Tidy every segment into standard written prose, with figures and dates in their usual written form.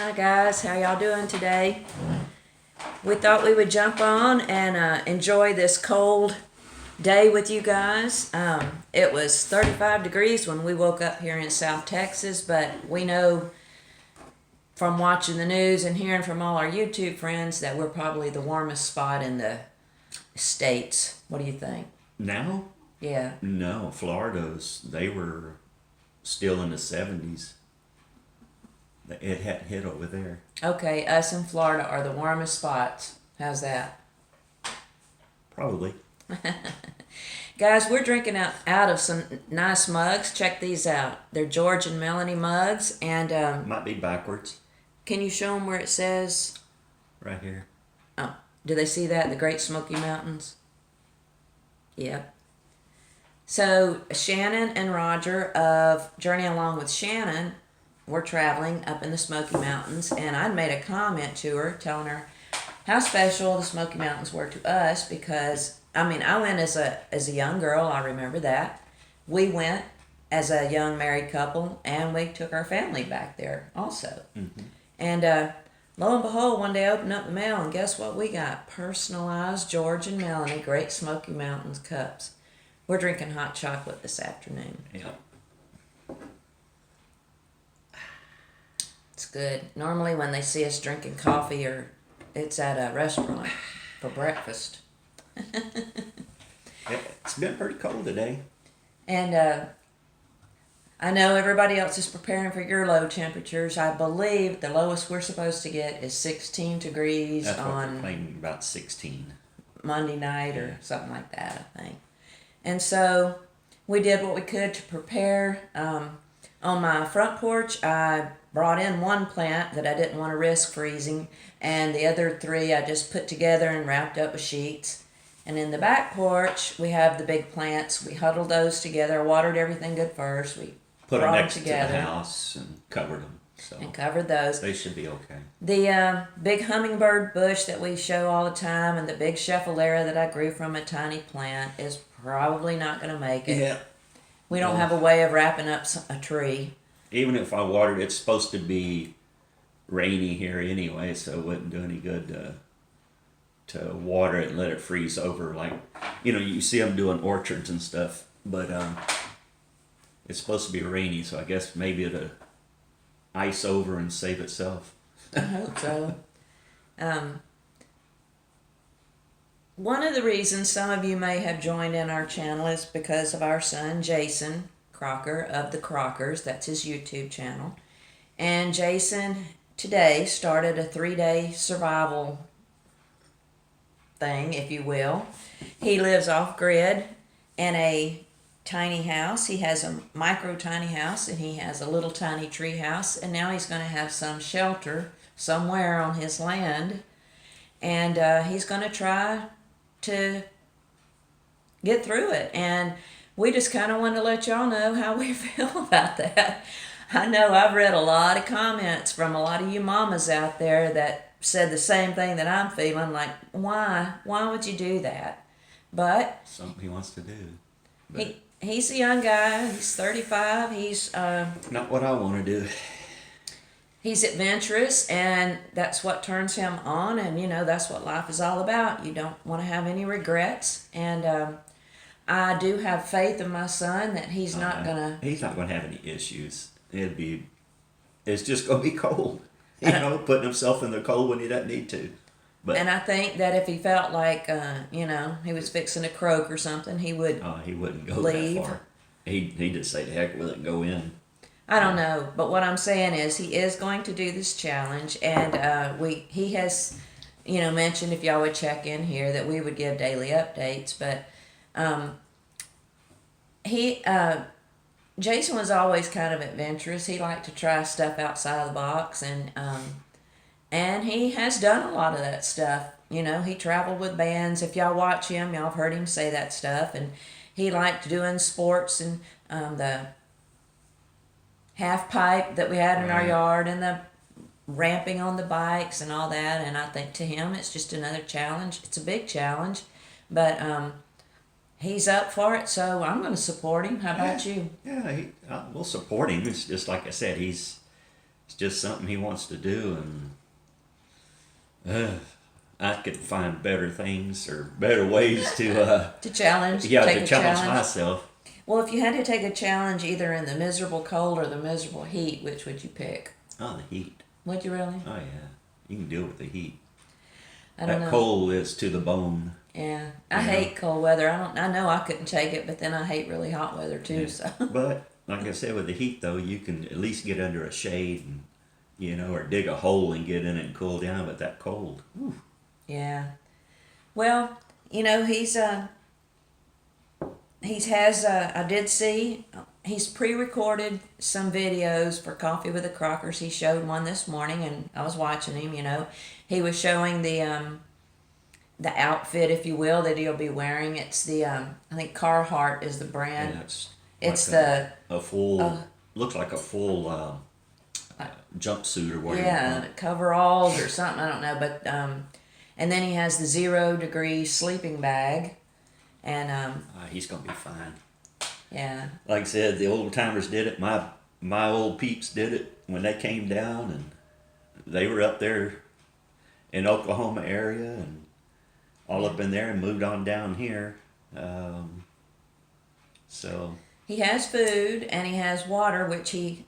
Hi guys, how y'all doing today? We thought we would jump on and enjoy this cold day with you guys. It was 35 degrees when we woke up here in South Texas, but we know from watching the news and hearing from all our YouTube friends that we're probably the warmest spot in the States. What do you think? Now? Yeah. No, they were still in the 70s. It hadn't hit over there. Okay, us in Florida are the warmest spots. How's that? Probably. Guys, we're drinking out of some nice mugs. Check these out. They're George and Melanie mugs. And Might be backwards. can you show them where it says? Right here. Oh, do they see that? The Great Smoky Mountains? Yep. So Shannon and Roger of Journey Along with Shannon were traveling up in the Smoky Mountains, and I made a comment to her telling her how special the Smoky Mountains were to us because, I went as a young girl, I remember that. We went as a young married couple, and we took our family back there also. Mm-hmm. And lo and behold, one day I opened up the mail, and guess what we got? Personalized George and Melanie Great Smoky Mountains cups. We're drinking hot chocolate this afternoon. Yep. It's good. Normally when they see us drinking coffee or it's at a restaurant for breakfast. It's been pretty cold today. And I know everybody else is preparing for your low temperatures. I believe the lowest we're supposed to get is 16 degrees That's what they're on claiming, about 16. Monday night or something like that, I think. And so we did what we could to prepare. On my front porch, I brought in one plant that I didn't want to risk freezing, and the other three I just put together and wrapped up with sheets. And in the back porch, we have the big plants. We huddled those together, watered everything good first. We Put them brought next them to the together house and covered them. So and covered those. they should be okay. The big hummingbird bush that we show all the time and the big scheffalera that I grew from a tiny plant is probably not going to make it. Yeah. We don't have a way of wrapping up a tree. Even if I watered, it's supposed to be rainy here anyway, so it wouldn't do any good to water it and let it freeze over. Like, you see them doing orchards and stuff, but it's supposed to be rainy, so I guess maybe it'll ice over and save itself. I hope so. One of the reasons some of you may have joined in our channel is because of our son, Jason Crocker of the Crockers. That's his YouTube channel. And Jason today started a 3-day survival thing, if you will. He lives off-grid in a tiny house. He has a micro tiny house, and he has a little tiny tree house, and now he's going to have some shelter somewhere on his land, and he's going to try to get through it. And we just kind of wanted to let y'all know how we feel about that. I know I've read a lot of comments from a lot of you mamas out there that said the same thing that I'm feeling, like, why would you do that? But Something he wants to do. he's a young guy. He's 35. He's Not what I want to do. he's adventurous, and that's what turns him on, and that's what life is all about. You don't want to have any regrets, and I do have faith in my son that he's not gonna have any issues. It's just gonna be cold. Putting himself in the cold when he doesn't need to. But and I think that if he felt like he was fixing to croak or something, he would he wouldn't go leave. that far. He'd just say, "The heck with it, and go in." I don't know, but what I'm saying is he is going to do this challenge, and he has, mentioned if y'all would check in here that we would give daily updates. But Jason was always kind of adventurous. He liked to try stuff outside the box, and he has done a lot of that stuff. He traveled with bands. If y'all watch him, y'all have heard him say that stuff, and he liked doing sports and the half pipe that we had in our yard and the ramping on the bikes and all that. And I think to him it's just another challenge. It's a big challenge, but he's up for it, so I'm going to support him. How about you? Yeah, we'll support him. It's just like I said, he's it's just something he wants to do, and I could find better things or better ways to challenge. yeah, take to a challenge myself. Well, if you had to take a challenge either in the miserable cold or the miserable heat, which would you pick? Oh, the heat. Would you really? Oh yeah, you can deal with the heat. I don't That know. cold is to the bone. Yeah, I hate cold weather. I know I couldn't take it, but then I hate really hot weather too. Yeah. So. But like I said, with the heat though, you can at least get under a shade and or dig a hole and get in it and cool down. But that cold, whew. Yeah. Well, I did see he's pre-recorded some videos for Coffee with the Crockers. He showed one this morning, and I was watching him. He was showing the outfit, if you will, that he'll be wearing. It's the I think Carhartt is the brand. Yeah, it's It's like a full looks like a full jumpsuit or whatever. yeah, coveralls or something. I don't know, but and then he has the 0 degree sleeping bag, and He's gonna be fine. yeah. Like I said, the old timers did it. My old peeps did it when they came down, and they were up there in Oklahoma area and all up in there, and moved on down here. So He has food and he has water, which he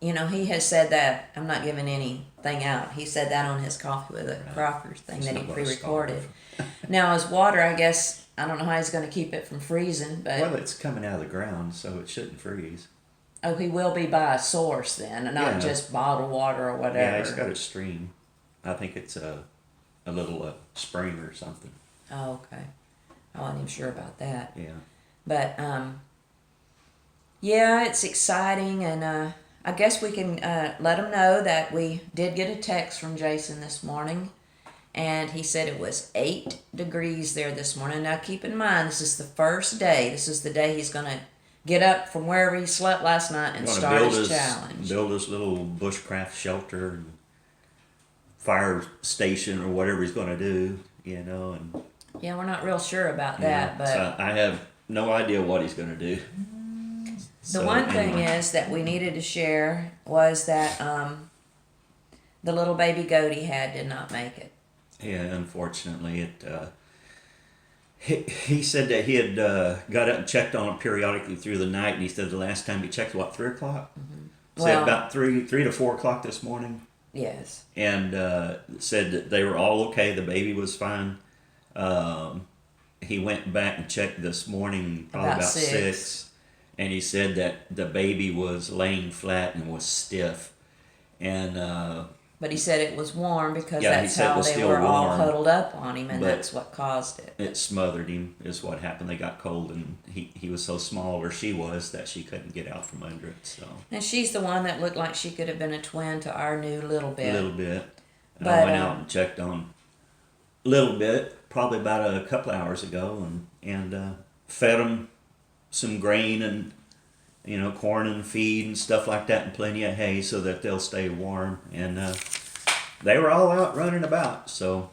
has said that. I'm not giving anything out. He said that on his Coffee with the Crockers thing He's that he not gonna pre-recorded. starve. Now his water, I guess, I don't know how he's going to keep it from freezing, but Well, it's coming out of the ground, so it shouldn't freeze. oh, he will be by a source then, and not Yeah. just bottled water or whatever. Yeah, he's got a stream. I think it's a little spring or something. Oh, okay. I wasn't even sure about that. Yeah. But yeah, it's exciting, and I guess we can let him know that we did get a text from Jason this morning, and he said it was 8 degrees there this morning. Now keep in mind, this is the first day. This is the day he's going to get up from wherever he slept last night and start his challenge. Build his little bushcraft shelter and fire station or whatever he's going to do, and Yeah, we're not real sure about that, but so I have no idea what he's going to do. the one thing is that we needed to share was that the little baby goat he had did not make it. Yeah, unfortunately, he said that he had got up and checked on it periodically through the night, and he said the last time he checked, 3 o'clock? Mm-hmm. Said about 3 to 4 o'clock this morning. Yes. And said that they were all okay. The baby was fine. He went back and checked this morning, probably about 6, and he said that the baby was laying flat and was stiff. And but he said it was warm because Yeah, he that's said it how was they still were all warm, huddled up on him, and but that's what caused it. it smothered him, is what happened. They got cold, and he was so small, or she was, that she couldn't get out from under it. So And she's the one that looked like she could have been a twin to our new Little Bit. a little bit. And But, I went out and checked on Little Bit probably about a couple hours ago, and fed them some grain and corn and feed and stuff like that, and plenty of hay so that they'll stay warm. And they were all out running about. So,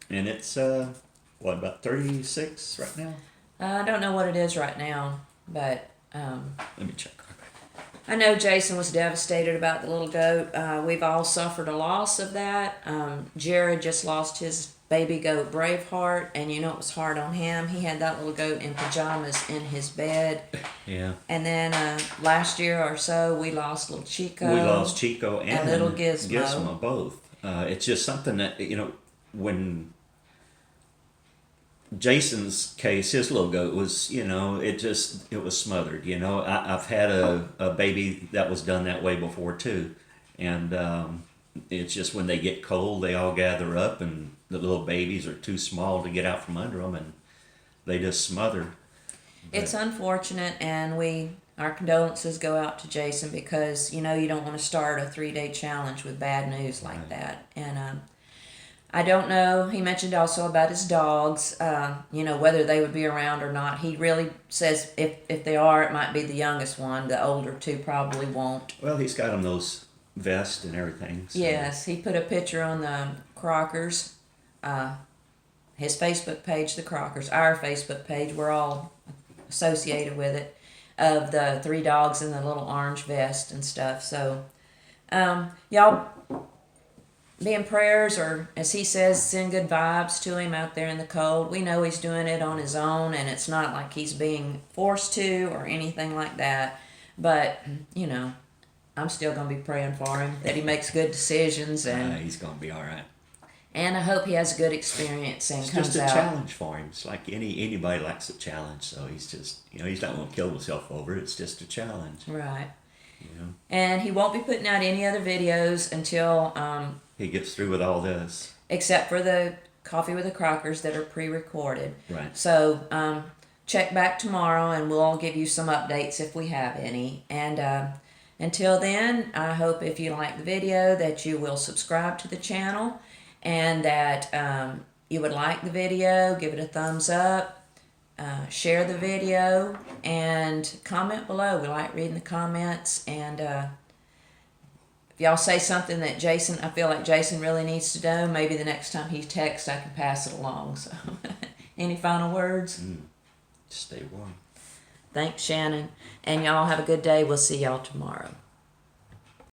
and it's about 36 right now. I don't know what it is right now, but Let me check. I know Jason was devastated about the little goat. We've all suffered a loss of that. Jared just lost his baby goat Braveheart, and it was hard on him. He had that little goat in pajamas in his bed. Yeah. And then last year or so, we lost little Chico. We lost Chico and little Gizmo. both. It's just something that, when Jason's case, his little goat was, it was smothered. I've had a baby that was done that way before too. And it's just when they get cold, they all gather up, and the little babies are too small to get out from under them, and they just smother. It's unfortunate, and our condolences go out to Jason, because you don't want to start a 3-day challenge with bad news like that. And I don't know. He mentioned also about his dogs, whether they would be around or not. He really says if they are, it might be the youngest one. The older two probably won't. Well, he's got them those vests and everything. So. Yes, he put a picture on the Crockers, his Facebook page, the Crockers, our Facebook page. We're all associated with it, of the 3 dogs in the little orange vest and stuff. So Y'all be in prayers, or as he says, send good vibes to him out there in the cold. We know he's doing it on his own, and it's not like he's being forced to or anything like that. But, you know, I'm still going to be praying for him, that he makes good decisions, and He's gonna be all right. and I hope he has a good experience and It's comes just a out. challenge for him. It's like anybody likes a challenge, so he's just he's not gonna kill himself over it. It's just a challenge. Right. You know, And he won't be putting out any other videos until, he gets through with all this. except for the Coffee with the Crockers that are pre-recorded. Right. So check back tomorrow, and we'll all give you some updates if we have any. And until then, I hope if you like the video that you will subscribe to the channel, and that you would like the video, give it a thumbs up, share the video, and comment below. We like reading the comments. And if y'all say something that I feel like Jason really needs to know, maybe the next time he texts, I can pass it along. So, any final words? Stay warm. Thanks, Shannon. And y'all have a good day. We'll see y'all tomorrow.